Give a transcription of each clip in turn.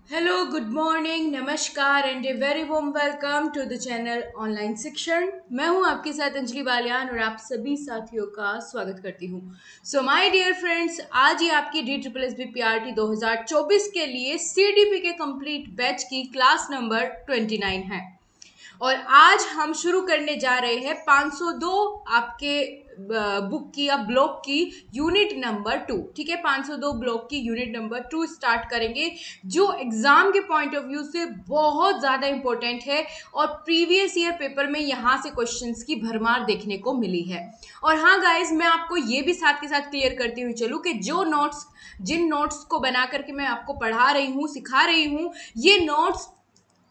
Hello, good morning, नमस्कार and a very warm welcome to the channel online Shikshan. मैं हूं आपके साथ अंजलि बालियान और आप सभी साथियों का स्वागत करती हूं। सो माय डियर फ्रेंड्स, आज ही आपकी DSSB PRT 2024 के लिए CDP के कंप्लीट बैच की क्लास नंबर 29 है और आज हम शुरू करने जा रहे हैं 502 आपके बुक की या ब्लॉक की यूनिट नंबर 2। ठीक है, 502 ब्लॉक की यूनिट नंबर 2 स्टार्ट करेंगे, जो एग्जाम के पॉइंट ऑफ व्यू से बहुत ज्यादा इंपॉर्टेंट है और प्रीवियस ईयर पेपर में यहाँ से क्वेश्चंस की भरमार देखने को मिली है। और हाँ गाइज, मैं आपको ये भी साथ के साथ क्लियर करती हुई चलूँ कि जिन नोट्स को बना करके मैं आपको पढ़ा रही हूँ, सिखा रही हूँ, ये नोट्स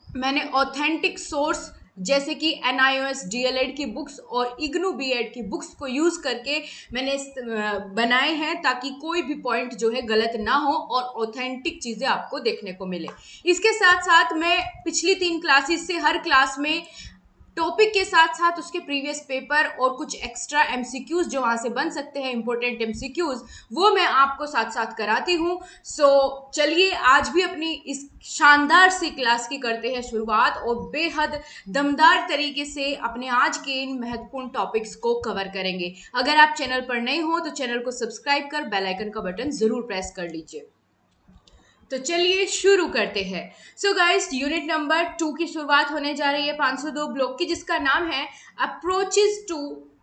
मैंने ऑथेंटिक सोर्स जैसे कि NIOS DLED की बुक्स और इग्नू BEd की बुक्स को यूज करके मैंने बनाए हैं, ताकि कोई भी पॉइंट जो है गलत ना हो और ऑथेंटिक चीजें आपको देखने को मिले। इसके साथ साथ मैं पिछली 3 क्लासेस से हर क्लास में टॉपिक के साथ साथ उसके प्रीवियस पेपर और कुछ एक्स्ट्रा MCQs जो वहां से बन सकते हैं, इंपॉर्टेंट MCQs, वो मैं आपको साथ साथ कराती हूँ। सो चलिए आज भी अपनी इस शानदार सी क्लास की करते हैं शुरुआत और बेहद दमदार तरीके से अपने आज के इन महत्वपूर्ण टॉपिक्स को कवर करेंगे। अगर आप चैनल पर नए हो तो चैनल को सब्सक्राइब कर बेल आइकन का बटन जरूर प्रेस कर लीजिए। तो चलिए शुरू करते हैं। सो गाइस, यूनिट नंबर 2 की शुरुआत होने जा रही है 502 ब्लॉक की, जिसका नाम है approaches to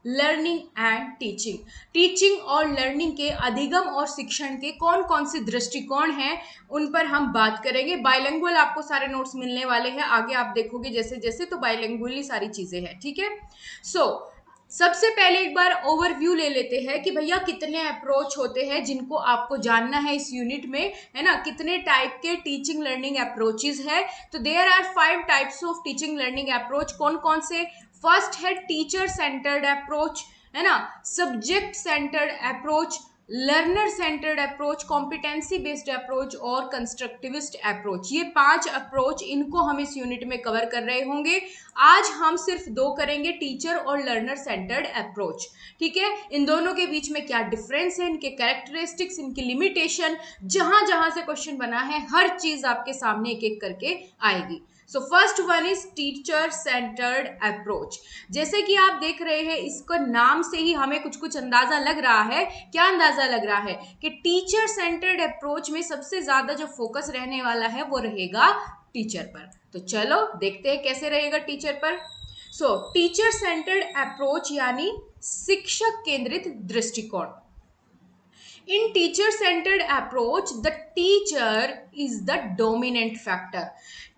learning and teaching. Teaching और लर्निंग के अधिगम और शिक्षण के कौन कौन से दृष्टिकोण हैं, उन पर हम बात करेंगे। बाइलिंगुअल आपको सारे नोट्स मिलने वाले हैं, आगे आप देखोगे जैसे जैसे, तो बाइलिंगुअली सारी चीजें हैं। ठीक है, सो सबसे पहले एक बार ओवरव्यू ले लेते हैं कि भैया कितने अप्रोच होते हैं जिनको आपको जानना है इस यूनिट में, है ना। कितने टाइप के टीचिंग लर्निंग अप्रोचेस है, तो there are 5 types of teaching learning approach. कौन कौन से? फर्स्ट है टीचर सेंटर्ड अप्रोच, है ना, subject centred approach, learner centred approach, competency based approach और कंस्ट्रक्टिविस्ट अप्रोच। ये 5 अप्रोच, इनको हम इस यूनिट में कवर कर रहे होंगे। आज हम सिर्फ 2 करेंगे, टीचर और लर्नर सेंटर्ड अप्रोच। ठीक है, इन दोनों के बीच में क्या डिफरेंस है, इनके कैरेक्टरिस्टिक्स, इनकी लिमिटेशन, जहां जहां से क्वेश्चन बना है हर चीज आपके सामने एक एक करके आएगी। So first one is teacher centred approach. जैसे कि आप देख रहे हैं, इसको नाम से ही हमें कुछ कुछ अंदाजा लग रहा है। क्या अंदाजा लग रहा है? कि टीचर सेंटर्ड अप्रोच में सबसे ज्यादा जो फोकस रहने वाला है वो रहेगा टीचर पर। तो चलो देखते हैं कैसे रहेगा टीचर पर। सो टीचर सेंटर्ड अप्रोच यानी शिक्षक केंद्रित दृष्टिकोण। In teacher-centered approach, the teacher is the dominant factor.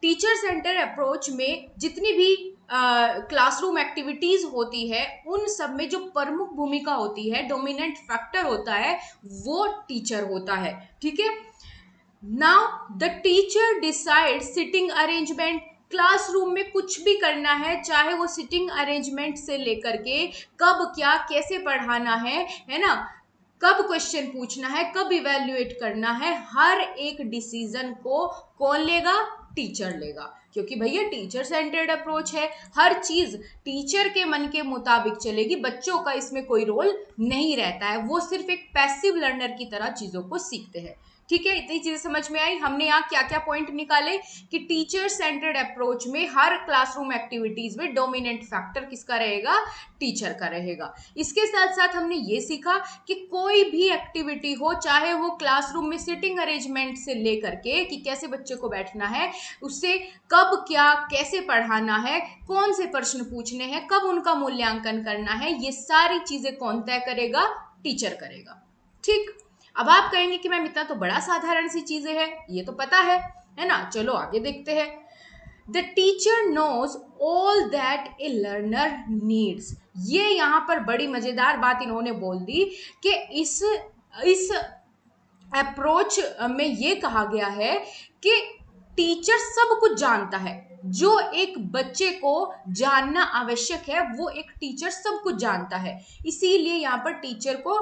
टीचर-centered approach में जितनी भी क्लासरूम एक्टिविटीज होती है, उन सब में जो प्रमुख भूमिका होती है, डोमिनेंट फैक्टर होता है, वो टीचर होता है। ठीक है, now the teacher decide sitting arrangement. Classroom में कुछ भी करना है, चाहे वो सिटिंग अरेंजमेंट से लेकर के कब क्या कैसे पढ़ाना है ना, कब क्वेश्चन पूछना है, कब इवेल्युएट करना है, हर एक डिसीजन को कौन लेगा? टीचर लेगा। क्योंकि भैया टीचर सेंटर्ड अप्रोच है, हर चीज टीचर के मन के मुताबिक चलेगी, बच्चों का इसमें कोई रोल नहीं रहता है, वो सिर्फ एक पैसिव लर्नर की तरह चीजों को सीखते हैं। ठीक है, इतनी चीजें समझ में आई। हमने यहाँ क्या क्या पॉइंट निकाले कि टीचर सेंटर्ड अप्रोच में हर क्लासरूम एक्टिविटीज में डोमिनेंट फैक्टर किसका रहेगा? टीचर का रहेगा। इसके साथ साथ हमने ये सीखा कि कोई भी एक्टिविटी हो, चाहे वो क्लासरूम में सिटिंग अरेंजमेंट से लेकर के कि कैसे बच्चे को बैठना है, उससे कब क्या कैसे पढ़ाना है, कौन से प्रश्न पूछने हैं, कब उनका मूल्यांकन करना है, ये सारी चीजें कौन तय करेगा? टीचर करेगा। ठीक, अब आप कहेंगे कि मैम इतना तो बड़ा साधारण सी चीजें हैं, ये तो पता है ना। चलो आगे देखते हैं। The teacher knows all that a learner needs. ये यहां पर बड़ी मजेदार बात इन्होंने बोल दी कि इस अप्रोच में ये कहा गया है कि टीचर सब कुछ जानता है। जो एक बच्चे को जानना आवश्यक है, वो एक टीचर सब कुछ जानता है। इसीलिए यहाँ पर टीचर को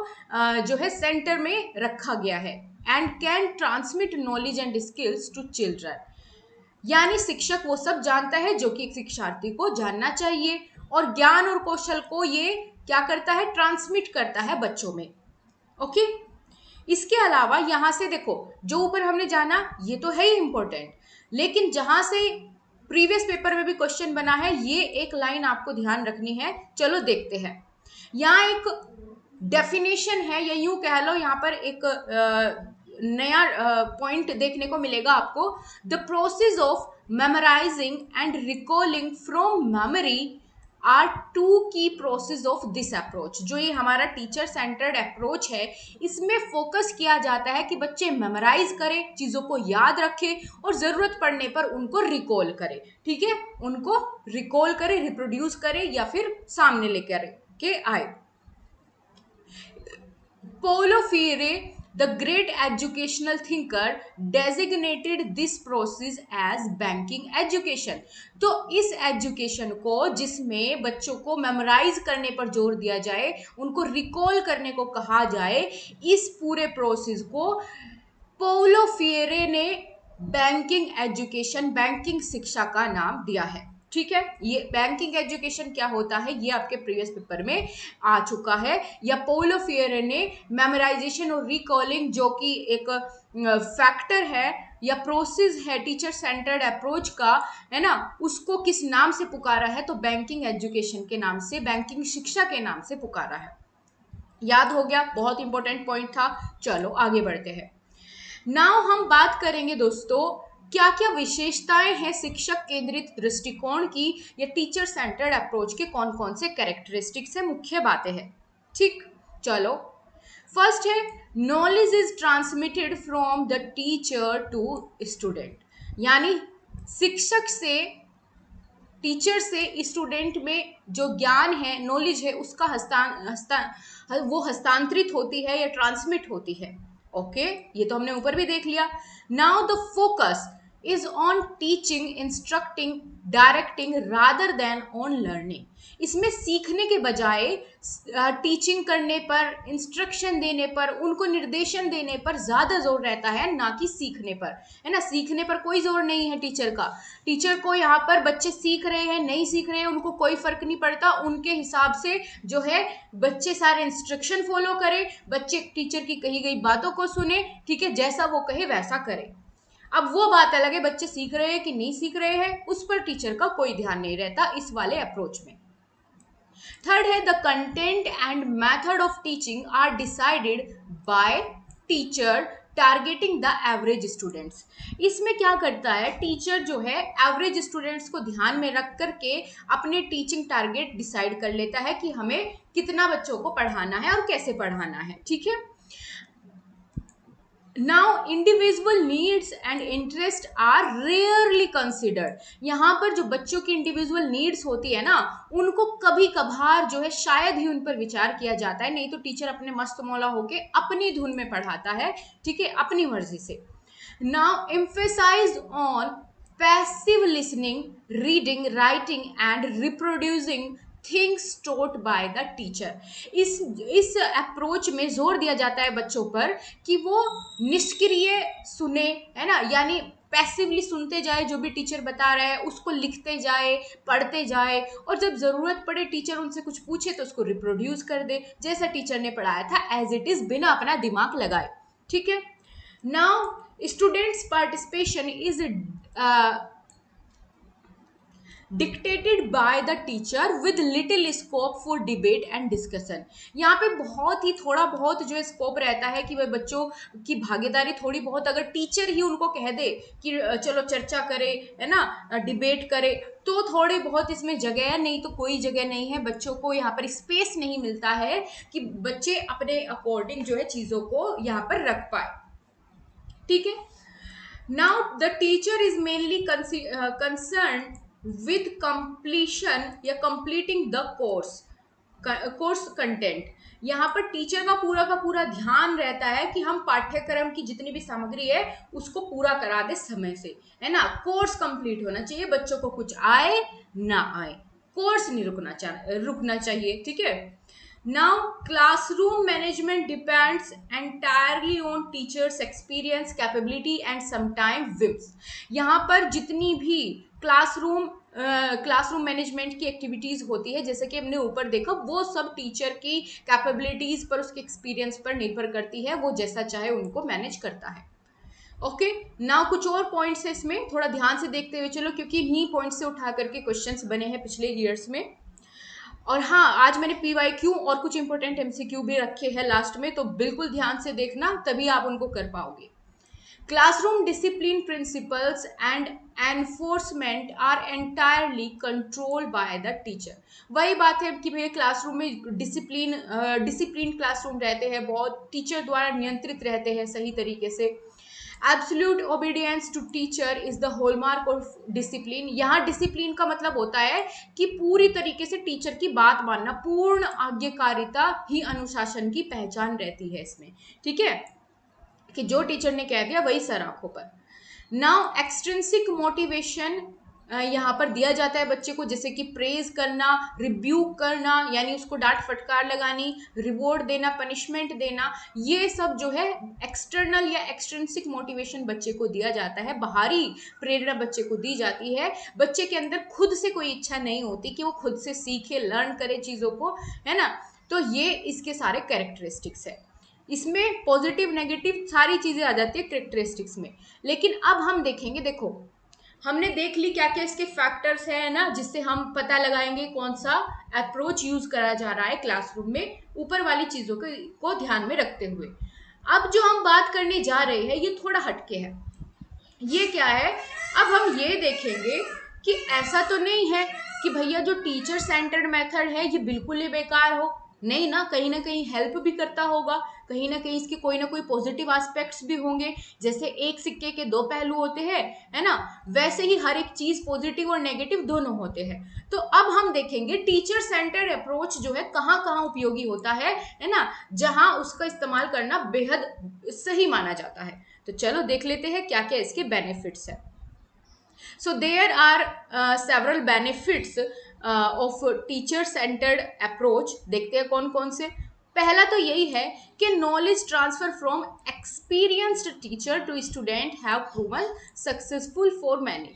जो है सेंटर में रखा गया है। And can transmit knowledge and skills to children. यानी शिक्षक वो सब जानता है जो कि एक शिक्षार्थी को जानना चाहिए, और ज्ञान और कौशल को ये क्या करता है? ट्रांसमिट करता है बच्चों में। ओके, इसके अलावा यहां से देखो, जो ऊपर हमने जाना ये तो है ही इंपॉर्टेंट, लेकिन जहां से प्रीवियस पेपर में भी क्वेश्चन बना है, ये एक लाइन आपको ध्यान रखनी है। चलो देखते हैं। यहाँ एक डेफिनेशन है, या यूं कह लो यहाँ पर एक नया पॉइंट देखने को मिलेगा आपको। The process of memorising and recalling from memory are two key process of this approach. जो ये हमारा टीचर सेंटर्ड अप्रोच है, इसमें फोकस किया जाता है कि बच्चे मेमोराइज करें, चीज़ों को याद रखें और ज़रूरत पड़ने पर उनको रिकॉल करें। ठीक है, उनको रिकॉल करें, रिप्रोड्यूस करें या फिर सामने लेकर के आए। Paulo Freire, the great educational thinker, designated this process as banking education। तो इस एजुकेशन को, जिसमें बच्चों को मेमोराइज करने पर जोर दिया जाए, उनको रिकॉल करने को कहा जाए, इस पूरे प्रोसेस को पोलो फिएरे ने बैंकिंग एजुकेशन, बैंकिंग शिक्षा का नाम दिया है। ठीक है, ये बैंकिंग एजुकेशन क्या होता है ये आपके प्रीवियस पेपर में आ चुका है। या पोलो फिएरे ने मेमोराइजेशन और रिकॉलिंग, जो कि एक फैक्टर है या प्रोसेस है टीचर सेंटर्ड अप्रोच का, है ना, उसको किस नाम से पुकारा है? तो बैंकिंग एजुकेशन के नाम से, बैंकिंग शिक्षा के नाम से पुकारा है। याद हो गया? बहुत इंपॉर्टेंट पॉइंट था। चलो आगे बढ़ते हैं। नाउ हम बात करेंगे दोस्तों, क्या क्या विशेषताएं हैं शिक्षक केंद्रित दृष्टिकोण की, या टीचर सेंटर्ड अप्रोच के कौन कौन से कैरेक्टरिस्टिक्स है, मुख्य बातें हैं। ठीक, चलो फर्स्ट है knowledge is transmitted from the teacher to student. यानी शिक्षक से, टीचर से स्टूडेंट में जो ज्ञान है, नॉलेज है, उसका वो हस्तांतरित होती है या ट्रांसमिट होती है। ओके, ये तो हमने ऊपर भी देख लिया। Now the focus is on teaching, instructing, directing rather than on learning. इसमें सीखने के बजाय टीचिंग करने पर, इंस्ट्रक्शन देने पर, उनको निर्देशन देने पर ज़्यादा जोर रहता है, ना कि सीखने पर, है ना। सीखने पर कोई जोर नहीं है टीचर का। टीचर को यहाँ पर बच्चे सीख रहे हैं, नहीं सीख रहे हैं, उनको कोई फर्क नहीं पड़ता। उनके हिसाब से जो है बच्चे सारे इंस्ट्रक्शन फॉलो करें, बच्चे टीचर की कही गई बातों को सुने, ठीक है, जैसा वो कहे वैसा करें। अब वो बात अलग है, बच्चे सीख रहे हैं कि नहीं सीख रहे हैं, उस पर टीचर का कोई ध्यान नहीं रहता इस वाले अप्रोच में। थर्ड है the content and method of teaching are decided by teacher targeting the average students. इसमें क्या करता है टीचर, जो है एवरेज स्टूडेंट्स को ध्यान में रख करके अपने टीचिंग टारगेट डिसाइड कर लेता है कि हमें कितना बच्चों को पढ़ाना है और कैसे पढ़ाना है। ठीक है, Now individual needs and interest are rarely considered। यहाँ पर जो बच्चों की इंडिविजुअल नीड्स होती है ना, उनको कभी कभार जो है शायद ही उन पर विचार किया जाता है, नहीं तो टीचर अपने मस्त मौला होके अपनी धुन में पढ़ाता है, ठीक है, अपनी मर्जी से। Now emphasize on passive listening, reading, writing and reproducing things taught by the teacher. इस अप्रोच में जोर दिया जाता है बच्चों पर कि वो निष्क्रिय सुने, है ना, यानी पैसिवली सुनते जाए, जो भी टीचर बता रहा है उसको लिखते जाए, पढ़ते जाए, और जब ज़रूरत पड़े टीचर उनसे कुछ पूछे तो उसको रिप्रोड्यूस कर दे, जैसा टीचर ने पढ़ाया था एज इट इज़, बिना अपना दिमाग लगाए। ठीक है, now students participation is dictated bye the teacher with little scope for debate and discussion. यहाँ पे बहुत ही थोड़ा बहुत जो स्कोप रहता है कि वह बच्चों की भागीदारी थोड़ी बहुत, अगर टीचर ही उनको कह दे कि चलो चर्चा करें, है ना, डिबेट करें, तो थोड़ी बहुत इसमें जगह है, नहीं तो कोई जगह नहीं है। बच्चों को यहाँ पर स्पेस नहीं मिलता है कि बच्चे अपने अकॉर्डिंग जो है चीज़ों को यहाँ पर रख पाए। ठीक है, now the teacher is mainly concern with completion या completing the कोर्स कंटेंट। यहाँ पर टीचर का पूरा ध्यान रहता है कि हम पाठ्यक्रम की जितनी भी सामग्री है उसको पूरा करा दे समय से, है ना। कोर्स कंप्लीट होना चाहिए, बच्चों को कुछ आए ना आए, कोर्स नहीं रुकना चाहिए। ठीक है, now classroom management depends entirely on teachers experience, capability and sometime whims. यहाँ पर जितनी भी क्लासरूम क्लासरूम मैनेजमेंट की एक्टिविटीज होती है, जैसे कि हमने ऊपर देखा, वो सब टीचर की कैपेबिलिटीज पर, उसके एक्सपीरियंस पर निर्भर करती है, वो जैसा चाहे उनको मैनेज करता है। ओके, ना कुछ और पॉइंट्स है इसमें, थोड़ा ध्यान से देखते हुए चलो, क्योंकि इन्हीं पॉइंट से उठा करके क्वेश्चंस बने हैं पिछले ईयर्स में। और हाँ, आज मैंने PYQ और कुछ इंपॉर्टेंट MCQ भी रखे हैं लास्ट में, तो बिल्कुल ध्यान से देखना, तभी आप उनको कर पाओगे। Classroom discipline principles and enforcement are entirely controlled by the teacher. वही बात है कि भैया क्लासरूम में डिसिप्लिन क्लासरूम रहते हैं, बहुत टीचर द्वारा नियंत्रित रहते हैं सही तरीके से। Absolute obedience to teacher is the hallmark of discipline. यहाँ डिसिप्लिन का मतलब होता है कि पूरी तरीके से टीचर की बात मानना, पूर्ण आज्ञाकारिता ही अनुशासन की पहचान रहती है इसमें। ठीक है, कि जो टीचर ने कह दिया वही सर आंखों पर। नाउ एक्सट्रिंसिक मोटिवेशन यहाँ पर दिया जाता है बच्चे को, जैसे कि प्रेज करना, रिब्यूक करना, यानी उसको डांट फटकार लगानी, रिवॉर्ड देना, पनिशमेंट देना, ये सब जो है एक्सटर्नल या एक्सट्रिंसिक मोटिवेशन बच्चे को दिया जाता है, बाहरी प्रेरणा बच्चे को दी जाती है। बच्चे के अंदर खुद से कोई इच्छा नहीं होती कि वो खुद से सीखे, लर्न करे चीज़ों को, है ना। तो ये इसके सारे कैरेक्टरिस्टिक्स है। इसमें पॉजिटिव नेगेटिव सारी चीजें आ जाती है कैरेक्टरिस्टिक्स में। लेकिन अब हम देखेंगे, देखो हमने देख ली क्या क्या इसके फैक्टर्स है ना, जिससे हम पता लगाएंगे कौन सा अप्रोच यूज करा जा रहा है क्लासरूम में, ऊपर वाली चीजों को ध्यान में रखते हुए। अब जो हम बात करने जा रहे हैं ये थोड़ा हटके है। ये क्या है, अब हम ये देखेंगे कि ऐसा तो नहीं है कि भैया जो टीचर सेंटर्ड मेथड है ये बिल्कुल ही बेकार हो, नहीं ना कहीं हेल्प भी करता होगा, कहीं ना कहीं इसके कोई ना कोई पॉजिटिव एस्पेक्ट्स भी होंगे। जैसे एक सिक्के के दो पहलू होते हैं, है ना, वैसे ही हर एक चीज पॉजिटिव और नेगेटिव दोनों होते हैं। तो अब हम देखेंगे टीचर सेंटर्ड अप्रोच जो है कहाँ कहाँ उपयोगी होता है ना, जहां उसका इस्तेमाल करना बेहद सही माना जाता है। तो चलो देख लेते हैं क्या क्या इसके बेनिफिट्स है। So there are several benefits of teacher centered approach। देखते हैं कौन कौन से। पहला तो यही है कि knowledge transfer from experienced teacher to student have proven successful for many.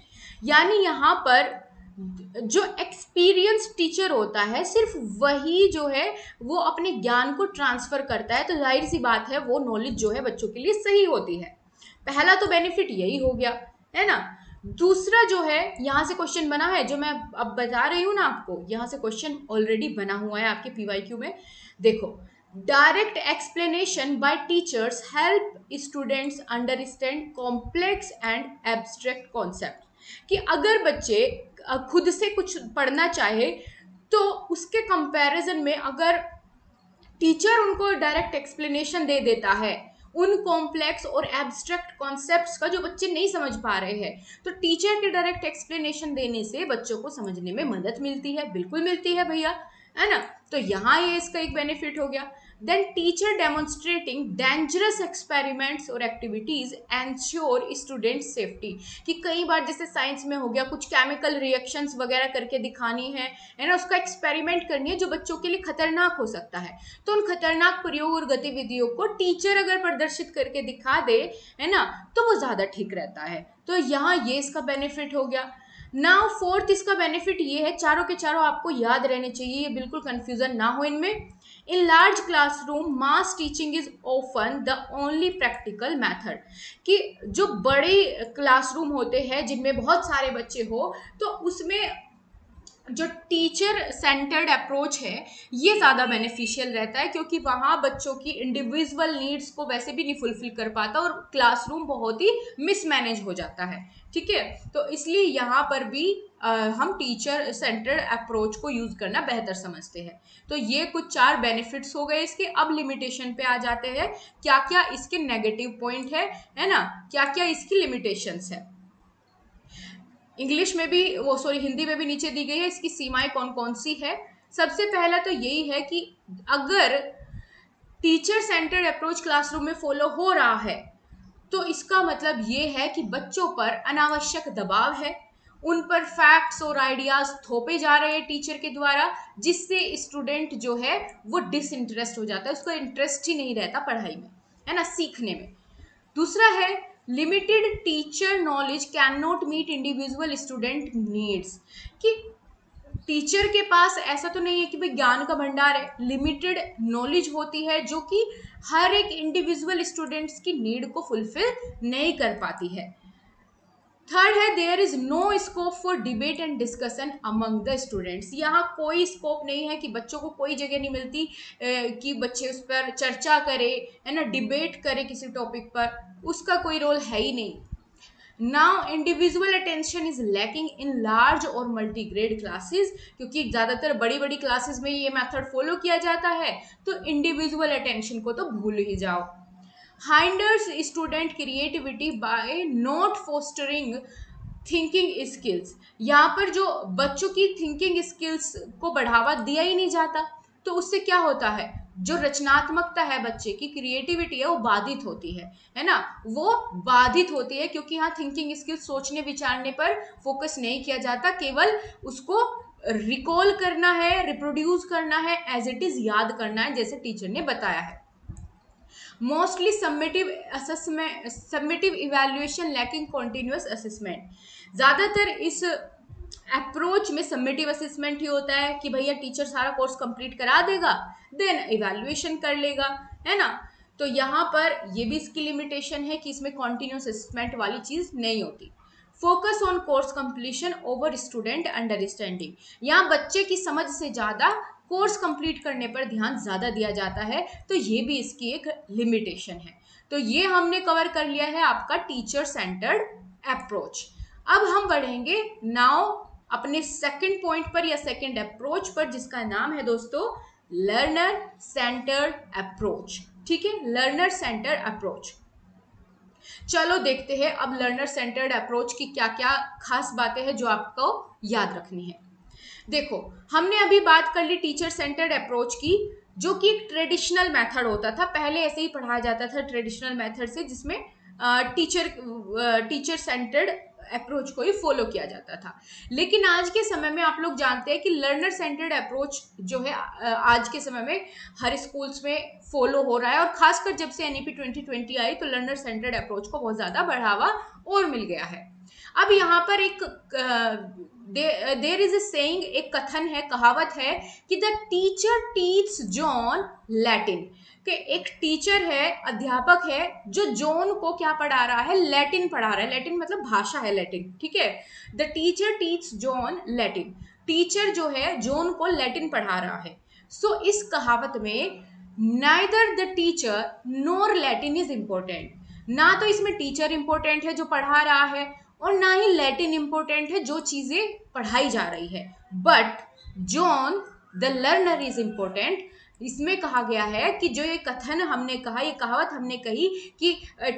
यानी यहाँ पर जो एक्सपीरियंस टीचर होता है सिर्फ वही जो है वो अपने ज्ञान को ट्रांसफर करता है, तो जाहिर सी बात है वो नॉलेज जो है बच्चों के लिए सही होती है। पहला तो बेनिफिट यही हो गया, है ना। दूसरा जो है, यहाँ से क्वेश्चन बना है जो मैं अब बता रही हूँ ना आपको, यहाँ से क्वेश्चन ऑलरेडी बना हुआ है आपके PYQ में। देखो, direct explanation bye teachers help students understand complex and abstract concept. कि अगर बच्चे खुद से कुछ पढ़ना चाहे तो उसके कंपैरिजन में अगर टीचर उनको डायरेक्ट एक्सप्लेनेशन दे देता है उन कॉम्प्लेक्स और एब्स्ट्रैक्ट कॉन्सेप्ट्स का जो बच्चे नहीं समझ पा रहे हैं, तो टीचर के डायरेक्ट एक्सप्लेनेशन देने से बच्चों को समझने में मदद मिलती है, बिल्कुल मिलती है भैया, है ना। तो यहाँ ये इसका एक बेनिफिट हो गया। Then teacher demonstrating dangerous experiments और एक्टिविटीज एंश्योर स्टूडेंट सेफ्टी। कि कई बार जैसे साइंस में हो गया, कुछ केमिकल रिएक्शंस वगैरह करके दिखानी है ना, उसका एक्सपेरिमेंट करनी है जो बच्चों के लिए खतरनाक हो सकता है, तो उन खतरनाक प्रयोग और गतिविधियों को टीचर अगर प्रदर्शित करके दिखा दे, है ना, तो वो ज्यादा ठीक रहता है। तो यहाँ ये इसका बेनिफिट हो गया। नाउ फोर्थ इसका बेनिफिट ये है, चारों के चारों आपको याद रहने चाहिए, ये बिल्कुल कंफ्यूजन ना हो इनमें। In large classroom mass teaching is often the only practical method. कि जो बड़े क्लासरूम होते हैं जिनमें बहुत सारे बच्चे हो, तो उसमें जो टीचर सेंटर्ड अप्रोच है ये ज़्यादा बेनिफिशियल रहता है, क्योंकि वहाँ बच्चों की इंडिविजुअल नीड्स को वैसे भी नहीं फुलफिल कर पाता और क्लासरूम बहुत ही मिसमैनेज हो जाता है। ठीक है, तो इसलिए यहाँ पर भी हम टीचर सेंटर्ड अप्रोच को यूज़ करना बेहतर समझते हैं। तो ये कुछ 4 बेनिफिट्स हो गए इसके। अब लिमिटेशन पे आ जाते हैं, क्या क्या इसके नेगेटिव पॉइंट है ना, क्या क्या इसकी लिमिटेशंस है। इंग्लिश में भी वो सॉरी हिंदी में भी नीचे दी गई है, इसकी सीमाएं कौन कौन सी है। सबसे पहला तो यही है कि अगर टीचर सेंटर्ड अप्रोच क्लासरूम में फॉलो हो रहा है तो इसका मतलब ये है कि बच्चों पर अनावश्यक दबाव है, उन पर फैक्ट्स और आइडियाज थोपे जा रहे हैं टीचर के द्वारा, जिससे स्टूडेंट जो है वो डिसइंटरेस्ट हो जाता है, उसका इंटरेस्ट ही नहीं रहता पढ़ाई में, है ना, सीखने में। दूसरा है limited teacher knowledge can not meet individual student needs, कि टीचर के पास ऐसा तो नहीं है कि भाई ज्ञान का भंडार है, लिमिटेड नॉलेज होती है जो कि हर एक इंडिविजुअल स्टूडेंट्स की नीड को फुलफिल नहीं कर पाती है। थर्ड है, there is no scope for debate and discussion among the students, यहाँ कोई स्कोप नहीं है कि बच्चों को कोई जगह नहीं मिलती कि बच्चे उस पर चर्चा करे, है ना, डिबेट करे किसी टॉपिक पर, उसका कोई रोल है ही नहीं। Now individual attention is lacking in large और मल्टीग्रेड क्लासेस, क्योंकि ज़्यादातर बड़ी बड़ी क्लासेस में ये मेथड फॉलो किया जाता है, तो इंडिविजुअल अटेंशन को तो भूल ही जाओ। Hinders student creativity by not fostering thinking skills, यहाँ पर जो बच्चों की थिंकिंग स्किल्स को बढ़ावा दिया ही नहीं जाता, तो उससे क्या होता है, जो रचनात्मकता है, बच्चे की क्रिएटिविटी है, वो बाधित होती है ना, वो बाधित होती है, क्योंकि यहाँ थिंकिंग स्किल्स, सोचने विचारने पर फोकस नहीं किया जाता, केवल उसको रिकॉल करना है, रिप्रोड्यूस करना है, एज इट इज याद करना है, जैसे टीचर ने बताया है। Mostly submissive assessment, submissive evaluation lacking continuous assessment, ज़्यादातर इस अप्रोच में सबमिटिव असेसमेंट ही होता है कि भैया टीचर सारा कोर्स कंप्लीट करा देगा, देन इवैल्यूएशन कर लेगा, है ना। तो यहाँ पर ये भी इसकी लिमिटेशन है कि इसमें कॉन्टिन्यूअस असेसमेंट वाली चीज़ नहीं होती। Focus on course completion over student understanding, यहाँ बच्चे की समझ से ज़्यादा कोर्स कंप्लीट करने पर ध्यान ज़्यादा दिया जाता है, तो ये भी इसकी एक लिमिटेशन है। तो ये हमने कवर कर लिया है आपका टीचर सेंटर्ड अप्रोच। अब हम बढ़ेंगे नाउ अपने सेकंड पॉइंट पर या सेकंड अप्रोच पर, जिसका नाम है दोस्तों लर्नर सेंटर्ड अप्रोच। ठीक है, लर्नर सेंटर्ड अप्रोच। चलो देखते हैं अब लर्नर सेंटर्ड अप्रोच की क्या क्या खास बातें हैं जो आपको याद रखनी है। देखो, हमने अभी बात कर ली टीचर सेंटर्ड अप्रोच की, जो कि एक ट्रेडिशनल मेथड होता था, पहले ऐसे ही पढ़ाया जाता था ट्रेडिशनल मेथड से, जिसमें टीचर सेंटर्ड अप्रोच को ही फॉलो किया जाता था। लेकिन आज के समय में आप लोग जानते हैं कि लर्नर सेंटर्ड अप्रोच जो है आज के समय में हर स्कूल्स में फॉलो हो रहा है, और खासकर जब से एनईपी 2020 आई तो लर्नर सेंटर्ड अप्रोच को बहुत ज़्यादा बढ़ावा और मिल गया है। अब यहाँ पर एक देयर इज ए सेइंग, एक कथन है, कहावत है कि the teacher teach John Latin, कि एक टीचर है, अध्यापक है, जो जॉन को क्या पढ़ा रहा है, लैटिन पढ़ा रहा है। लैटिन मतलब भाषा है, लैटिन, ठीक है। The teacher teach John Latin, teacher जो है जॉन को लैटिन पढ़ा रहा है। सो इस कहावत में neither the teacher NOR Latin is important, ना तो इसमें टीचर इंपॉर्टेंट है जो पढ़ा रहा है, और ना ही लैटिन इंपॉर्टेंट है जो चीजें पढ़ाई जा रही है, but John the learner is important. इसमें कहा गया है कि जो ये कथन हमने कहा, ये कहावत हमने कही कि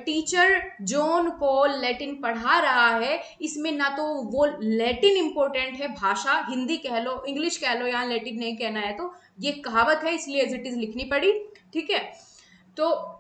टीचर जॉन को लैटिन पढ़ा रहा है, इसमें ना तो वो लैटिन इंपॉर्टेंट है, भाषा हिंदी कह लो, इंग्लिश कह लो, यहाँ लैटिन नहीं कहना है, तो ये कहावत है, इसलिए एज इट इज लिखनी पड़ी। ठीक है, तो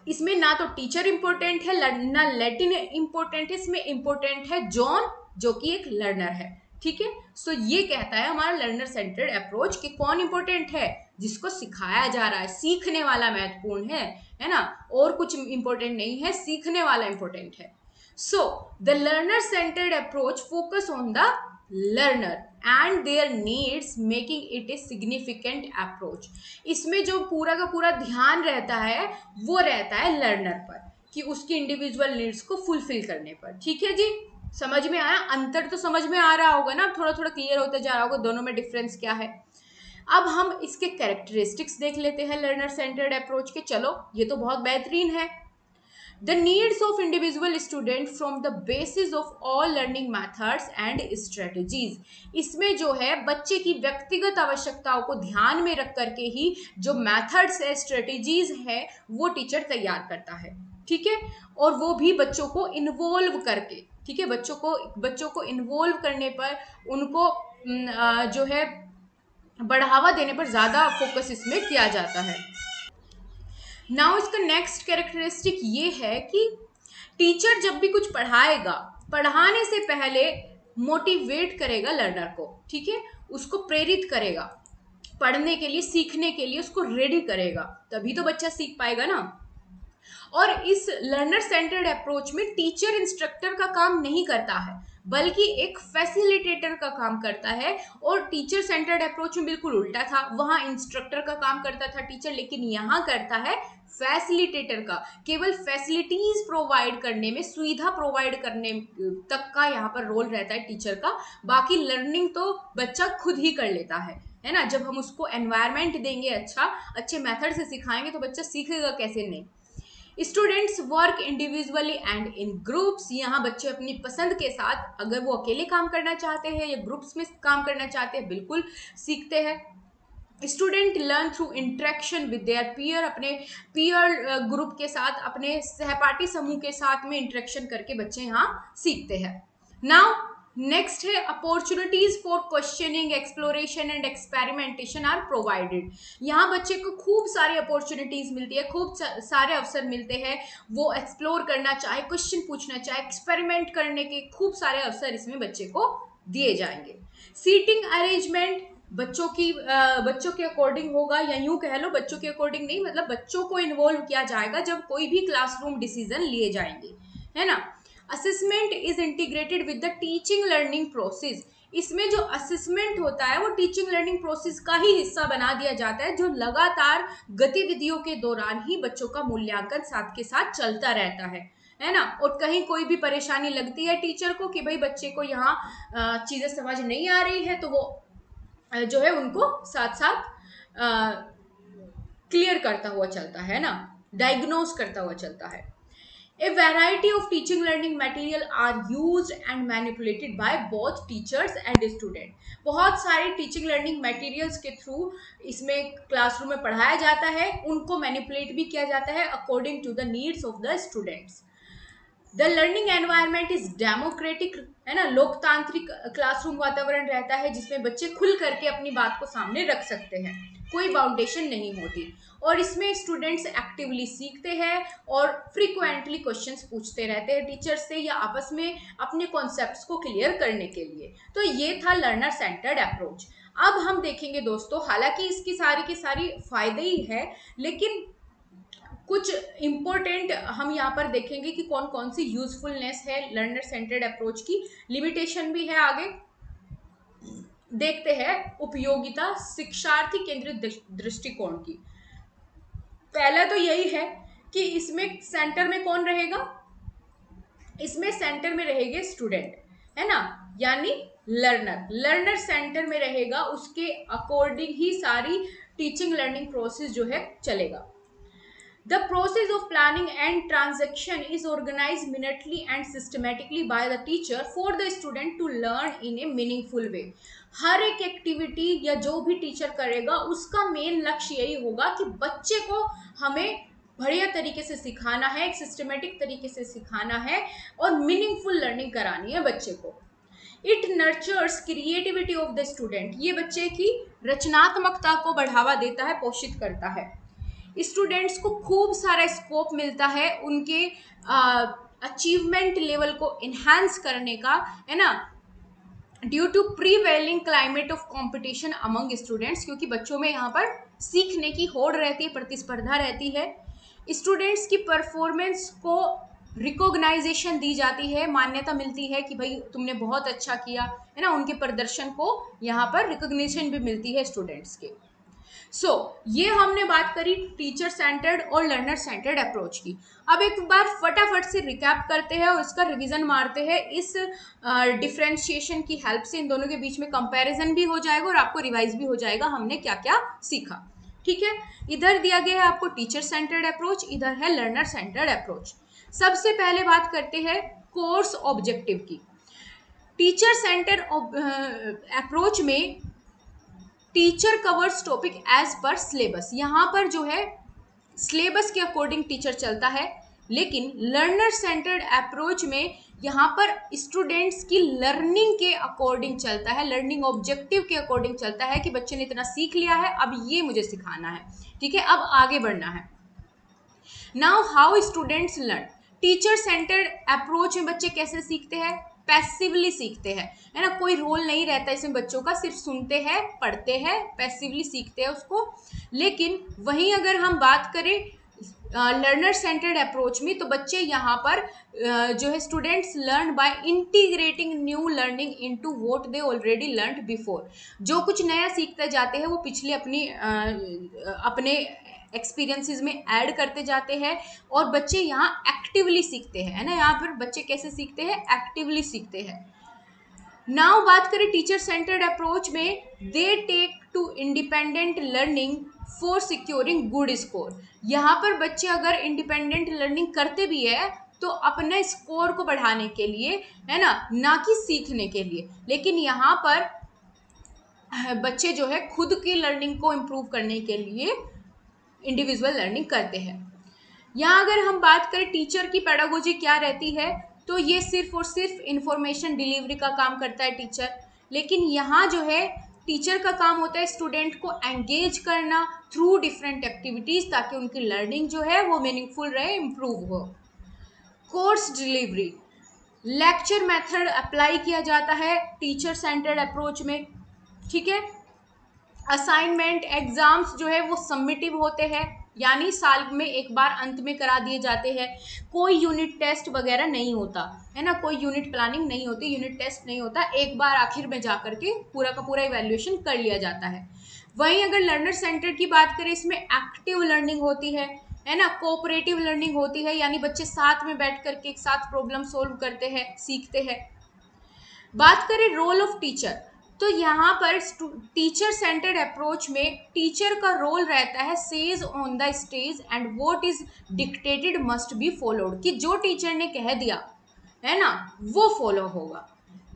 इसमें ना तो टीचर इंपॉर्टेंट है, ना लैटिन इंपॉर्टेंट है, इसमें इंपॉर्टेंट है जॉन, जो कि एक लर्नर है। ठीक है, सो ये कहता है हमारा लर्नर सेंटर्ड अप्रोच कि कौन इंपॉर्टेंट है, जिसको सिखाया जा रहा है, सीखने वाला महत्वपूर्ण है ना, और कुछ इंपॉर्टेंट नहीं है, सीखने वाला इंपॉर्टेंट है। So the learner centred approach focus on the learner and there needs making it a significant approach, इसमें जो पूरा का पूरा ध्यान रहता है वो रहता है लर्नर पर, कि उसकी इंडिविजुअल नीड्स को फुलफिल करने पर। ठीक है जी, समझ में आया? अंतर तो समझ में आ रहा होगा ना, थोड़ा थोड़ा क्लियर होता जा रहा होगा दोनों में डिफरेंस क्या है। अब हम इसके कैरेक्टरिस्टिक्स देख लेते हैं लर्नर सेंटर्ड अप्रोच के। चलो, ये तो बहुत बेहतरीन है। The needs of individual student from the basis of all learning methods and strategies, इसमें जो है बच्चे की व्यक्तिगत आवश्यकताओं को ध्यान में रख करके ही जो मेथड्स है, स्ट्रेटेजीज है, वो टीचर तैयार करता है। ठीक है, और वो भी बच्चों को इन्वॉल्व करके। ठीक है, बच्चों को इन्वॉल्व करने पर, उनको जो है बढ़ावा देने पर ज़्यादा फोकस इसमें किया जाता है। नाउ इसका नेक्स्ट कैरेक्टरिस्टिक ये है कि टीचर जब भी कुछ पढ़ाएगा, पढ़ाने से पहले मोटिवेट करेगा लर्नर को। ठीक है, उसको प्रेरित करेगा पढ़ने के लिए, सीखने के लिए उसको रेडी करेगा, तभी तो बच्चा सीख पाएगा ना। और इस लर्नर सेंटर्ड अप्रोच में टीचर इंस्ट्रक्टर का काम नहीं करता है, बल्कि एक फैसिलिटेटर का काम करता है। और टीचर सेंटर्ड अप्रोच में बिल्कुल उल्टा था, वहां इंस्ट्रक्टर का काम करता था टीचर, लेकिन यहाँ करता है फैसिलिटेटर का। केवल फैसिलिटीज प्रोवाइड करने में, सुविधा प्रोवाइड करने तक का यहाँ पर रोल रहता है टीचर का। बाकी लर्निंग तो बच्चा खुद ही कर लेता है ना। जब हम उसको एनवायरनमेंट देंगे, अच्छे मेथड से सिखाएंगे, तो बच्चा सीखेगा कैसे नहीं। Students work individually and in groups. यहाँ बच्चे अपनी पसंद के साथ, अगर वो अकेले काम करना चाहते हैं या ग्रुप्स में काम करना चाहते हैं, बिल्कुल सीखते हैं। Student learn through interaction with their peer. अपने पीयर ग्रुप के साथ, अपने सहपाठी समूह के साथ में इंटरेक्शन करके बच्चे यहाँ सीखते हैं। नाउ नेक्स्ट है opportunities for questioning, exploration and experimentation are provided. यहाँ बच्चे को खूब सारी अपॉर्चुनिटीज मिलती है, खूब सारे अवसर मिलते हैं। वो एक्सप्लोर करना चाहे, क्वेश्चन पूछना चाहे, एक्सपेरिमेंट करने के खूब सारे अवसर इसमें बच्चे को दिए जाएंगे। सीटिंग अरेंजमेंट बच्चों के अकॉर्डिंग होगा, या यूं कह लो बच्चों के अकॉर्डिंग नहीं, मतलब बच्चों को इन्वॉल्व किया जाएगा जब कोई भी क्लासरूम डिसीजन लिए जाएंगे, है ना। Assessment is integrated with the teaching learning process. इसमें जो असेसमेंट होता है वो टीचिंग लर्निंग प्रोसेस का ही हिस्सा बना दिया जाता है, जो लगातार गतिविधियों के दौरान ही बच्चों का मूल्यांकन साथ के साथ चलता रहता है ना। और कहीं कोई भी परेशानी लगती है टीचर को कि भाई बच्चे को यहाँ चीजें समझ नहीं आ रही है, तो वो जो है उनको साथ साथ क्लियर करता हुआ चलता है ना, डायग्नोज करता हुआ चलता है। A variety of teaching learning material are used and manipulated by both teachers and student। बहुत सारे टीचिंग लर्निंग मटेरियल्स के थ्रू इसमें क्लासरूम में पढ़ाया जाता है, उनको मैनिपुलेट भी किया जाता है according to the needs of the students. The learning environment is democratic, है ना। लोकतांत्रिक क्लासरूम वातावरण रहता है जिसमें बच्चे खुल करके अपनी बात को सामने रख सकते हैं, कोई बाउंडेशन नहीं होती। और इसमें स्टूडेंट्स एक्टिवली सीखते हैं और फ्रीक्वेंटली क्वेश्चंस पूछते रहते हैं टीचर से, या आपस में अपने कॉन्सेप्ट्स को क्लियर करने के लिए। तो ये था लर्नर सेंटर्ड अप्रोच। अब हम देखेंगे दोस्तों, हालांकि इसकी सारी की सारी फायदे ही है, लेकिन कुछ इंपॉर्टेंट हम यहाँ पर देखेंगे कि कौन कौन सी यूजफुलनेस है लर्नर सेंटर्ड अप्रोच की, लिमिटेशन भी है आगे देखते हैं। उपयोगिता, शिक्षार्थी केंद्रित दृष्टिकोण की। पहला तो यही है कि इसमें सेंटर में कौन रहेगा, इसमें सेंटर में रहेंगे स्टूडेंट, है ना, यानी लर्नर सेंटर में रहेगा, उसके अकॉर्डिंग ही सारी टीचिंग लर्निंग प्रोसेस जो है चलेगा। The process of planning and transaction is organized minutely and systematically by the teacher for the student to learn in a meaningful way। हर एक एक्टिविटी या जो भी टीचर करेगा उसका मेन लक्ष्य यही होगा कि बच्चे को हमें बढ़िया तरीके से सिखाना है, एक सिस्टमेटिक तरीके से सिखाना है और मीनिंगफुल लर्निंग करानी है बच्चे को। It nurtures creativity of the student. ये बच्चे की रचनात्मकता को बढ़ावा देता है, पोषित करता है। स्टूडेंट्स को खूब सारा स्कोप मिलता है उनके अचीवमेंट लेवल को इन्हांस करने का, है ना, due to prevailing climate of competition among students. क्योंकि बच्चों में यहाँ पर सीखने की होड़ रहती है, प्रतिस्पर्धा रहती है। स्टूडेंट्स की परफॉर्मेंस को रिकॉग्नाइजेशन दी जाती है, मान्यता मिलती है कि भाई तुमने बहुत अच्छा किया, है ना। उनके प्रदर्शन को यहाँ पर रिकॉग्निशन भी मिलती है स्टूडेंट्स के। ये हमने बात करी टीचर सेंटर्ड और लर्नर सेंटर्ड अप्रोच की। अब एक बार फटाफट से रिकैप करते हैं और इसका रिवीजन मारते हैं। इस डिफरेंशिएशन की हेल्प से इन दोनों के बीच में कंपैरिजन भी हो जाएगा और आपको रिवाइज भी हो जाएगा हमने क्या क्या सीखा। ठीक है, इधर दिया गया है आपको टीचर सेंटर्ड अप्रोच, इधर है लर्नर सेंटर्ड अप्रोच। सबसे पहले बात करते हैं कोर्स ऑब्जेक्टिव की। टीचर सेंटर्ड अप्रोच में teacher covers topic as per syllabus. यहाँ पर जो है सिलेबस के अकॉर्डिंग टीचर चलता है, लेकिन लर्नर सेंटर्ड अप्रोच में यहाँ पर स्टूडेंट्स की लर्निंग के अकॉर्डिंग चलता है, लर्निंग ऑब्जेक्टिव के अकॉर्डिंग चलता है कि बच्चे ने इतना सीख लिया है, अब ये मुझे सिखाना है। ठीक है, अब आगे बढ़ना है। Now how students learn. Teacher centred approach में बच्चे कैसे सीखते हैं, पैसिवली सीखते हैं, है ना। कोई रोल नहीं रहता इसमें बच्चों का, सिर्फ सुनते हैं, पढ़ते हैं, पैसिवली सीखते हैं उसको। लेकिन वहीं अगर हम बात करें लर्नर सेंटर्ड अप्रोच में, तो बच्चे यहाँ पर जो है students learn by integrating new learning into what they already learned before. जो कुछ नया सीखते जाते हैं वो पिछले अपने एक्सपीरियंसेस में ऐड करते जाते हैं, और बच्चे यहाँ एक्टिवली सीखते हैं, है ना। यहाँ पर बच्चे कैसे सीखते हैं, एक्टिवली सीखते हैं। नाउ बात करें टीचर सेंटर्ड अप्रोच में, they take to independent learning for securing good score. यहाँ पर बच्चे अगर इंडिपेंडेंट लर्निंग करते भी है तो अपने स्कोर को बढ़ाने के लिए, है ना कि सीखने के लिए। लेकिन यहाँ पर बच्चे जो है खुद की लर्निंग को इम्प्रूव करने के लिए इंडिविजुअल लर्निंग करते हैं। यहाँ अगर हम बात करें टीचर की पेडागोजी क्या रहती है, तो ये सिर्फ और सिर्फ इंफॉर्मेशन डिलीवरी का काम करता है टीचर। लेकिन यहाँ जो है टीचर का काम होता है स्टूडेंट को एंगेज करना थ्रू डिफरेंट एक्टिविटीज, ताकि उनकी लर्निंग जो है वो मीनिंगफुल रहे, इम्प्रूव हो। Course delivery, lecture method apply किया जाता है टीचर सेंटर्ड अप्रोच में, ठीक है। असाइनमेंट एग्जाम्स जो है वो सबमिटिव होते हैं, यानी साल में एक बार अंत में करा दिए जाते हैं। कोई यूनिट टेस्ट वगैरह नहीं होता, है ना, कोई यूनिट प्लानिंग नहीं होती, यूनिट टेस्ट नहीं होता, एक बार आखिर में जा करके पूरा का पूरा इवैल्यूएशन कर लिया जाता है। वहीं अगर लर्नर सेंटर की बात करें, इसमें एक्टिव लर्निंग होती है ना, कोऑपरेटिव लर्निंग होती है, यानी बच्चे साथ में बैठ करके एक साथ प्रॉब्लम सोल्व करते हैं, सीखते हैं। बात करें रोल ऑफ टीचर, तो यहाँ पर टीचर सेंटर्ड अप्रोच में टीचर का रोल रहता है says on the stage and what is dictated must be followed, कि जो टीचर ने कह दिया है ना वो फॉलो होगा।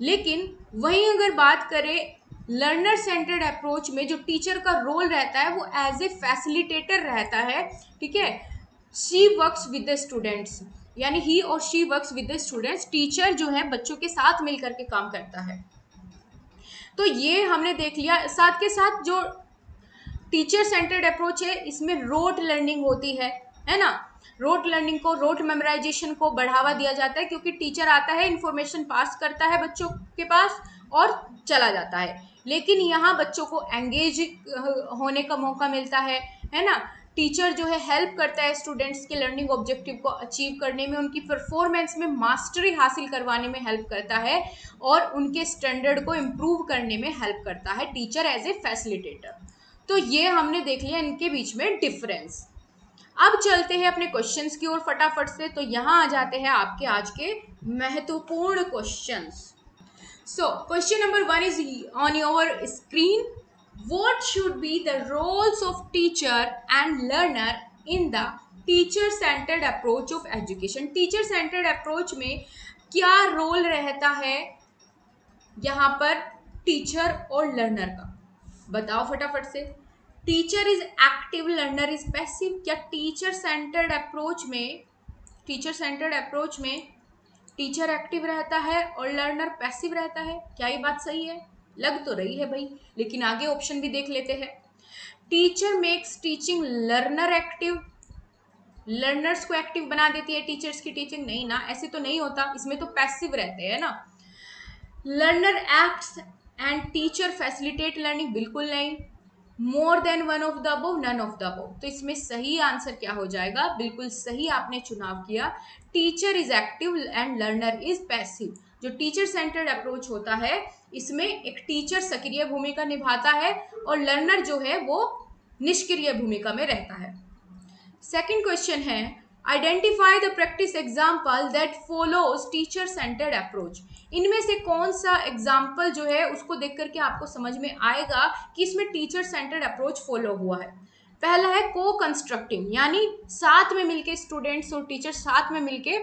लेकिन वहीं अगर बात करें लर्नर सेंटर्ड अप्रोच में, जो टीचर का रोल रहता है वो एज ए फैसिलिटेटर रहता है, ठीक है। She works with the students, यानी ही और she works with the students, teacher जो है बच्चों के साथ मिलकर के काम करता है। तो ये हमने देख लिया। साथ के साथ जो टीचर सेंटर्ड अप्रोच है इसमें रोट लर्निंग होती है ना। रोट लर्निंग को, रोट मेमोराइजेशन को बढ़ावा दिया जाता है, क्योंकि टीचर आता है, इंफॉर्मेशन पास करता है बच्चों के पास और चला जाता है। लेकिन यहाँ बच्चों को एंगेज होने का मौका मिलता है ना। टीचर जो है हेल्प करता है स्टूडेंट्स के लर्निंग ऑब्जेक्टिव को अचीव करने में, उनकी परफॉर्मेंस में मास्टरी हासिल करवाने में हेल्प करता है, और उनके स्टैंडर्ड को इम्प्रूव करने में हेल्प करता है टीचर एज ए फैसिलिटेटर। तो ये हमने देख लिया इनके बीच में डिफरेंस। अब चलते हैं अपने क्वेश्चंस की ओर फटाफट से। तो यहाँ आ जाते हैं आपके आज के महत्वपूर्ण questions. So question number 1 is on your screen. What should be the roles of teacher and learner in the teacher centered approach of education? teacher centered approach में क्या रोल रहता है यहाँ पर टीचर और लर्नर का, बताओ फटाफट से। Teacher is active, learner is passive. क्या टीचर सेंटर्ड अप्रोच में टीचर एक्टिव रहता है और लर्नर पैसिव रहता है? क्या ये बात सही है? लग तो रही है भाई, लेकिन आगे ऑप्शन भी देख लेते हैं। Teacher makes teaching learner active, learners को एक्टिव बना देती है टीचर्स की टीचिंग? नहीं ना, ऐसे तो नहीं होता, इसमें तो पैसिव रहते हैं ना। Learner acts and teacher facilitate learning? बिल्कुल नहीं। More than one of the above, none of the above. तो इसमें सही आंसर क्या हो जाएगा? बिल्कुल सही आपने चुनाव किया। Teacher is active and learner is passive. जो टीचर सेंटर्ड अप्रोच होता है इसमें एक टीचर सक्रिय भूमिका निभाता है और लर्नर जो है वो निष्क्रिय भूमिका में रहता है। सेकंड क्वेश्चन है, identify the practice example that follows teacher centred approach. इनमें से कौन सा एग्जाम्पल जो है उसको देख करके आपको समझ में आएगा कि इसमें टीचर सेंटर्ड अप्रोच फॉलो हुआ है। पहला है को कंस्ट्रक्टिंग, यानी साथ में मिलके स्टूडेंट्स और टीचर साथ में मिलके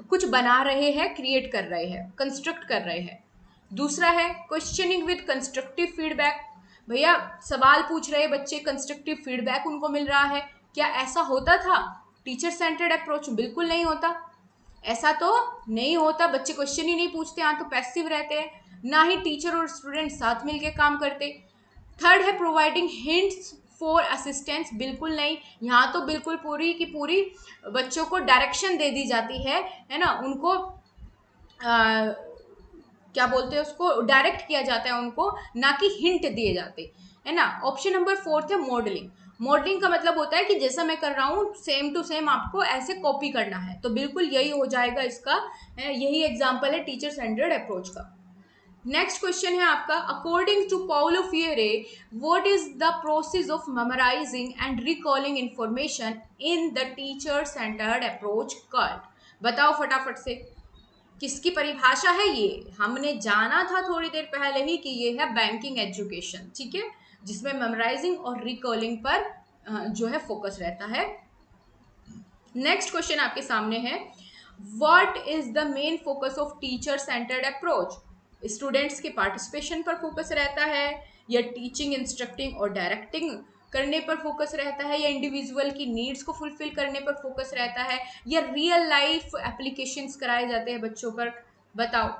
कुछ बना रहे हैं, क्रिएट कर रहे हैं, कंस्ट्रक्ट कर रहे हैं। दूसरा है क्वेश्चनिंग विद कंस्ट्रक्टिव फीडबैक, भैया सवाल पूछ रहे बच्चे, कंस्ट्रक्टिव फीडबैक उनको मिल रहा है। क्या ऐसा होता था टीचर सेंटर्ड अप्रोच? बिल्कुल नहीं होता, ऐसा तो नहीं होता। बच्चे क्वेश्चन ही नहीं पूछते, यहाँ तो पैसिव रहते हैं, ना ही टीचर और स्टूडेंट साथ मिलके काम करते। थर्ड है प्रोवाइडिंग हिंट्स फॉर असिस्टेंस, बिल्कुल नहीं, यहाँ तो बिल्कुल पूरी की पूरी बच्चों को डायरेक्शन दे दी जाती है ना, उनको क्या बोलते हैं उसको, डायरेक्ट किया जाता है उनको, ना कि हिंट दिए जाते, है ना। ऑप्शन नंबर 4 है मॉडलिंग। मॉडलिंग का मतलब होता है कि जैसा मैं कर रहा हूँ सेम टू सेम आपको ऐसे कॉपी करना है, तो बिल्कुल यही हो जाएगा इसका, यही एग्जाम्पल है टीचर सेंटर्ड अप्रोच का। नेक्स्ट क्वेश्चन है आपका, according to Paulo Freire what is the process of memorising and recalling information in the teacher centred approach called. बताओ फटाफट से, किसकी परिभाषा है ये? हमने जाना था थोड़ी देर पहले ही कि ये है बैंकिंग एजुकेशन, ठीक है, जिसमें मेमोराइजिंग और रिकॉलिंग पर जो है फोकस रहता है। नेक्स्ट क्वेश्चन आपके सामने है, what is the main focus of teacher centred approach? Students के पार्टिसिपेशन पर फोकस रहता है, या टीचिंग, इंस्ट्रक्टिंग और डायरेक्टिंग करने पर फोकस रहता है, या इंडिविजुअल की नीड्स को फुलफिल करने पर फोकस रहता है, या रियल लाइफ एप्लीकेशंस कराए जाते हैं बच्चों पर? बताओ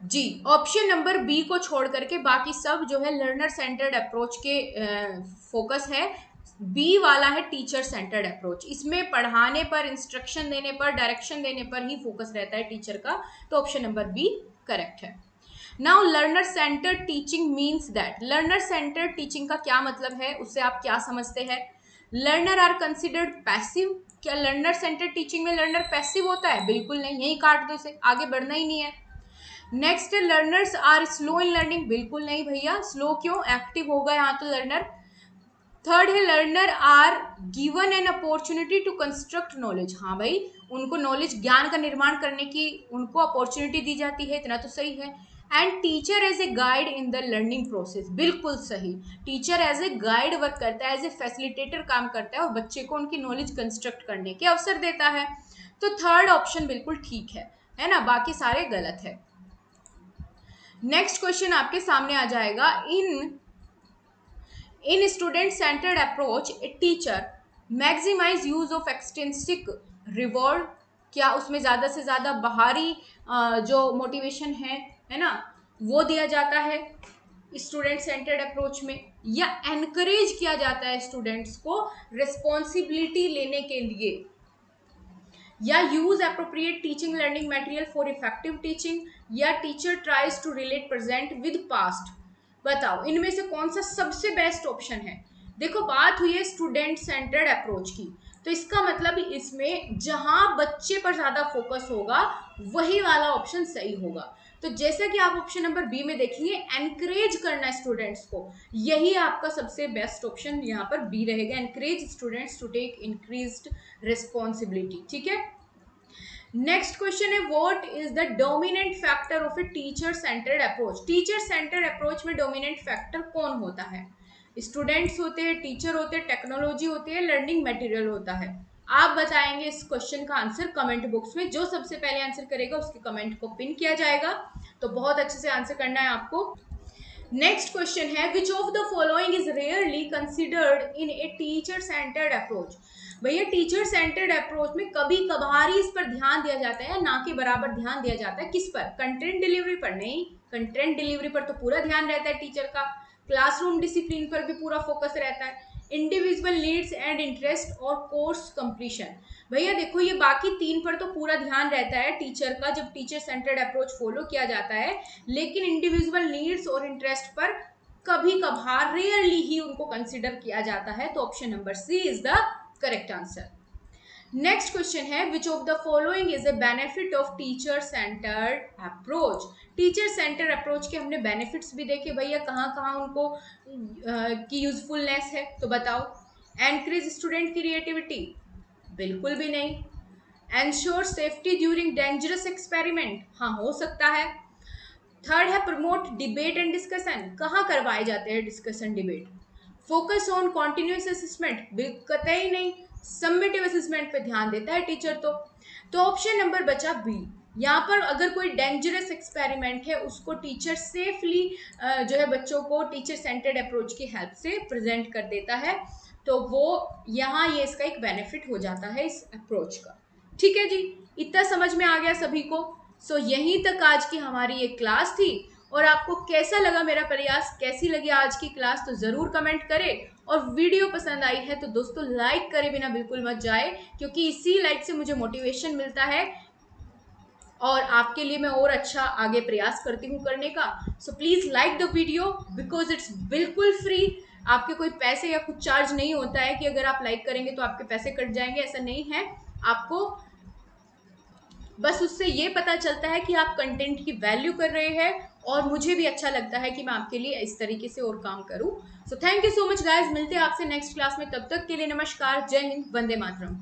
जी। ऑप्शन नंबर बी को छोड़ करके बाकी सब जो है लर्नर सेंटर्ड अप्रोच के फोकस है। बी वाला है टीचर सेंटर्ड अप्रोच, इसमें पढ़ाने पर, इंस्ट्रक्शन देने पर, डायरेक्शन देने पर ही फोकस रहता है टीचर का, तो ऑप्शन नंबर बी करेक्ट है। Now learner centred teaching means that, learner centred teaching का क्या मतलब है, उससे आप क्या समझते हैं? Learner are considered passive. क्या लर्नर सेंटर्ड टीचिंग में लर्नर पैसिव होता है? बिल्कुल नहीं, यही काट दो इसे, आगे बढ़ना ही नहीं है। Next, learners are slow in learning. बिल्कुल नहीं भैया, स्लो क्यों, एक्टिव होगा यहाँ तो लर्नर। थर्ड है, learner are given an opportunity to construct knowledge. हाँ भाई, उनको नॉलेज, ज्ञान का निर्माण करने की उनको अपॉर्चुनिटी दी जाती है, इतना तो सही है। And teacher as a guide in the learning process. बिल्कुल सही, teacher as a guide work करता है, एज ए फैसिलिटेटर काम करता है और बच्चे को उनकी नॉलेज कंस्ट्रक्ट करने के अवसर देता है। तो थर्ड ऑप्शन बिल्कुल ठीक है ना, बाकी सारे गलत है। नेक्स्ट क्वेश्चन आपके सामने आ जाएगा, in student centred approach a teacher maximise use of extrinsic reward. क्या उसमें ज़्यादा से ज़्यादा बाहरी जो मोटिवेशन है ना, वो दिया जाता है स्टूडेंट सेंटर्ड अप्रोच में, या एनकरेज किया जाता है स्टूडेंट्स को रिस्पॉन्सिबिलिटी लेने के लिए, या use appropriate teaching learning material for effective teaching, या teacher tries to relate present with past? बताओ इनमें से कौन सा सबसे बेस्ट ऑप्शन है? देखो, बात हुई है स्टूडेंट सेंटर्ड अप्रोच की, तो इसका मतलब इसमें जहां बच्चे पर ज्यादा फोकस होगा वही वाला ऑप्शन सही होगा। तो जैसा कि आप ऑप्शन नंबर बी में देखेंगे, एनकरेज करना स्टूडेंट्स को, यही आपका सबसे बेस्ट ऑप्शन यहाँ पर बी रहेगा, encourage students to take increased responsibility, ठीक है। नेक्स्ट क्वेश्चन है, what is the dominant factor of a teacher centred approach? Teacher centred approach में डोमिनेंट फैक्टर कौन होता है? स्टूडेंट्स होते हैं, टीचर होते हैं, टेक्नोलॉजी होती है, लर्निंग मटेरियल होता है? आप बताएंगे इस क्वेश्चन का आंसर कमेंट बॉक्स में, जो सबसे पहले आंसर करेगा उसके कमेंट को पिन किया जाएगा, तो बहुत अच्छे से आंसर करना है आपको। नेक्स्ट क्वेश्चन है, which of the following is rarely considered in A teacher centred approach? भैया, टीचर सेंटर्ड अप्रोच में कभी कभार ही इस पर ध्यान दिया जाता है, ना कि बराबर ध्यान दिया जाता है। किस पर? कंटेंट डिलीवरी पर नहीं, कंटेंट डिलीवरी पर तो पूरा ध्यान रहता है टीचर का, क्लासरूम डिसिप्लिन पर भी पूरा फोकस रहता है, इंडिविजुअल नीड्स एंड इंटरेस्ट और कोर्स कंप्लीशन। भैया देखो, ये बाकी तीन पर तो पूरा ध्यान रहता है टीचर का जब टीचर सेंटर्ड अप्रोच फॉलो किया जाता है, लेकिन इंडिविजुअल नीड्स और इंटरेस्ट पर कभी कभार, रेयरली ही उनको कंसिडर किया जाता है, तो option number C is the correct answer. Next question है, which of the following is a benefit of teacher centred approach? Teacher centre approach के हमने बेनिफिट्स भी देखे भैया, कहाँ कहाँ उनको की यूजफुलनेस है, तो बताओ। Encourage student creativity? बिल्कुल भी नहीं। Ensure safety during dangerous experiment? हाँ, हो सकता है। थर्ड है, प्रमोट डिबेट एंड डिस्कशन? कहाँ करवाए जाते हैं discussion debate? Focus on continuous assessment? कतई नहीं, सबमिटिव असेसमेंट पे ध्यान देता है टीचर। तो ऑप्शन नंबर बचा बी। यहाँ पर अगर कोई डेंजरस एक्सपेरिमेंट है उसको टीचर सेफली जो है बच्चों को टीचर सेंटर्ड अप्रोच की हेल्प से प्रेजेंट कर देता है, तो वो यहाँ ये इसका एक बेनिफिट हो जाता है इस अप्रोच का। ठीक है जी, इतना समझ में आ गया सभी को? सो यहीं तक आज की हमारी ये क्लास थी, और आपको कैसा लगा मेरा प्रयास, कैसी लगी आज की क्लास, तो ज़रूर कमेंट करें। और वीडियो पसंद आई है तो दोस्तों लाइक करे बिना बिल्कुल मत जाए, क्योंकि इसी लाइक से मुझे मोटिवेशन मिलता है और आपके लिए मैं और अच्छा आगे प्रयास करती हूँ करने का। So please like the video because it's बिल्कुल फ्री। आपके कोई पैसे या कुछ चार्ज नहीं होता है कि अगर आप लाइक करेंगे तो आपके पैसे कट जाएंगे, ऐसा नहीं है। आपको बस उससे ये पता चलता है कि आप कंटेंट की वैल्यू कर रहे हैं, और मुझे भी अच्छा लगता है कि मैं आपके लिए इस तरीके से और काम करूं। So thank you so much guys, मिलते हैं आपसे नेक्स्ट क्लास में, तब तक के लिए नमस्कार, जय हिंद, वंदे मातरम।